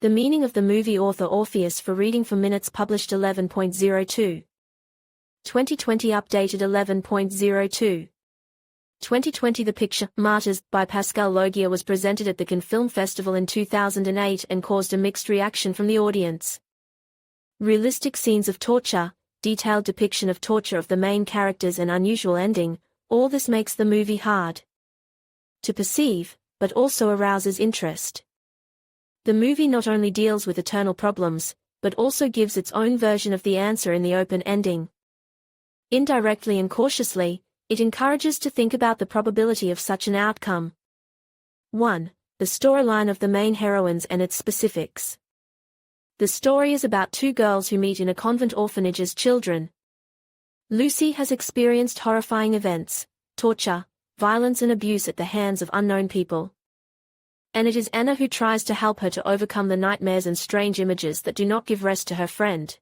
The meaning of the movie author Orpheus for reading for minutes published 11.02. 2020 updated 11.02. 2020 The picture, Martyrs, by Pascal Laugier was presented at the Cannes Film Festival in 2008 and caused a mixed reaction from the audience. Realistic scenes of torture, detailed depiction of torture of the main characters and unusual ending, all this makes the movie hard to perceive, but also arouses interest. The movie not only deals with eternal problems, but also gives its own version of the answer in the open ending. Indirectly and cautiously, it encourages to think about the probability of such an outcome. 1. The storyline of the main heroines and its specifics. The story is about two girls who meet in a convent orphanage as children. Lucy has experienced horrifying events, torture, violence and abuse at the hands of unknown people. And it is Anna who tries to help her to overcome the nightmares and strange images that do not give rest to her friend.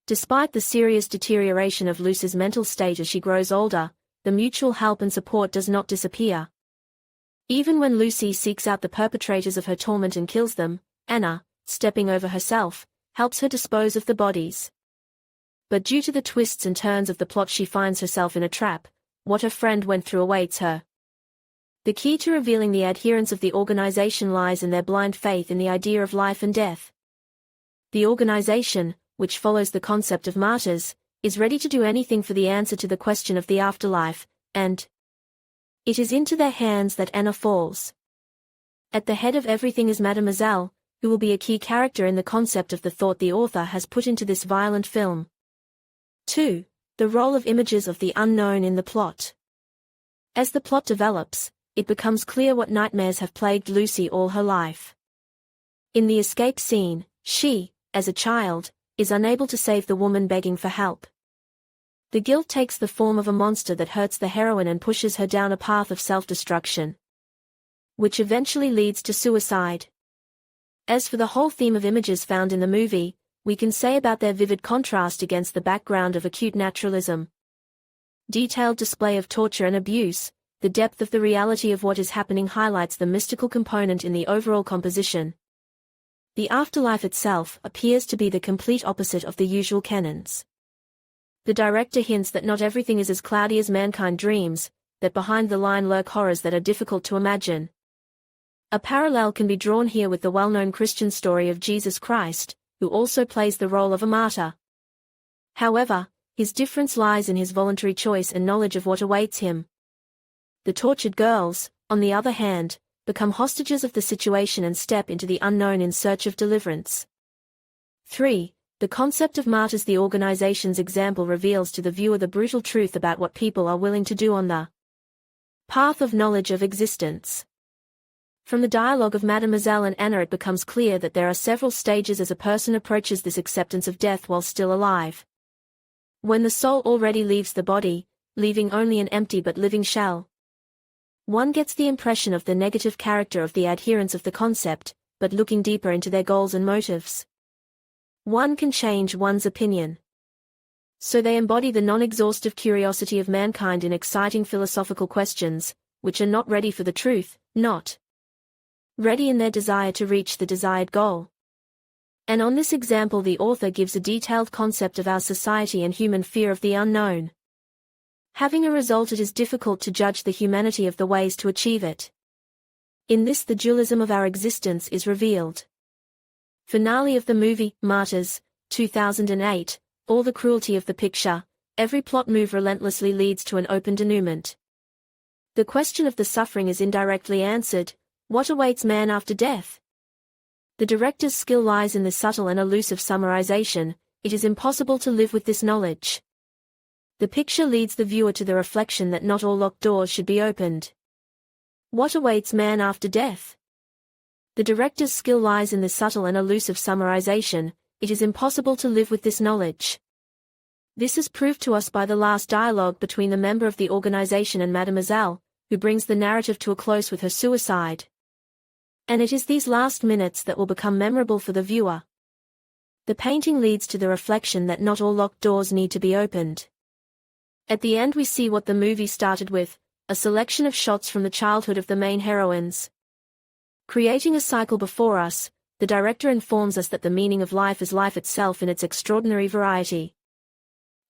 Despite the serious deterioration of Lucy's mental state as she grows older, the mutual help and support does not disappear. Even when Lucy seeks out the perpetrators of her torment and kills them, Anna, stepping over herself, helps her dispose of the bodies. But due to the twists and turns of the plot, she finds herself in a trap. What her friend went through awaits her. The key to revealing the adherents of the organization lies in their blind faith in the idea of life and death. The organization, which follows the concept of martyrs, is ready to do anything for the answer to the question of the afterlife, and it is into their hands that Anna falls. At the head of everything is Mademoiselle, who will be a key character in the concept of the thought the author has put into this violent film. 2. The role of images of the unknown in the plot. As the plot develops, it becomes clear what nightmares have plagued Lucy all her life. In the escape scene, she, as a child, is unable to save the woman begging for help. The guilt takes the form of a monster that hurts the heroine and pushes her down a path of self-destruction, which eventually leads to suicide. As for the whole theme of images found in the movie, we can say about their vivid contrast against the background of acute naturalism. Detailed display of torture and abuse, the depth of the reality of what is happening highlights the mystical component in the overall composition. The afterlife itself appears to be the complete opposite of the usual canons. The director hints that not everything is as cloudy as mankind dreams, that behind the line lurk horrors that are difficult to imagine. A parallel can be drawn here with the well-known Christian story of Jesus Christ, who also plays the role of a martyr. However, his difference lies in his voluntary choice and knowledge of what awaits him. The tortured girls, on the other hand, become hostages of the situation and step into the unknown in search of deliverance. 3. The concept of martyrs. The organization's example reveals to the viewer the brutal truth about what people are willing to do on the path of knowledge of existence. From the dialogue of Mademoiselle and Anna, it becomes clear that there are several stages as a person approaches this acceptance of death while still alive. When the soul already leaves the body, leaving only an empty but living shell, one gets the impression of the negative character of the adherents of the concept, but looking deeper into their goals and motives, one can change one's opinion. So they embody the non-exhaustive curiosity of mankind in exciting philosophical questions, which are not ready for the truth, not ready in their desire to reach the desired goal. And on this example the author gives a detailed concept of our society and human fear of the unknown. Having a result, it is difficult to judge the humanity of the ways to achieve it. In this the dualism of our existence is revealed. Finale of the movie, Martyrs, 2008, all the cruelty of the picture, every plot move relentlessly leads to an open denouement. The question of the suffering is indirectly answered. What awaits man after death? The director's skill lies in the subtle and elusive summarization. It is impossible to live with this knowledge. The picture leads the viewer to the reflection that not all locked doors should be opened. What awaits man after death? The director's skill lies in the subtle and elusive summarization. It is impossible to live with this knowledge. This is proved to us by the last dialogue between the member of the organization and Mademoiselle, who brings the narrative to a close with her suicide. And it is these last minutes that will become memorable for the viewer. The painting leads to the reflection that not all locked doors need to be opened. At the end we see what the movie started with, a selection of shots from the childhood of the main heroines. Creating a cycle before us, the director informs us that the meaning of life is life itself in its extraordinary variety.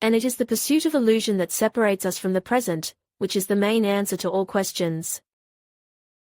And it is the pursuit of illusion that separates us from the present, which is the main answer to all questions.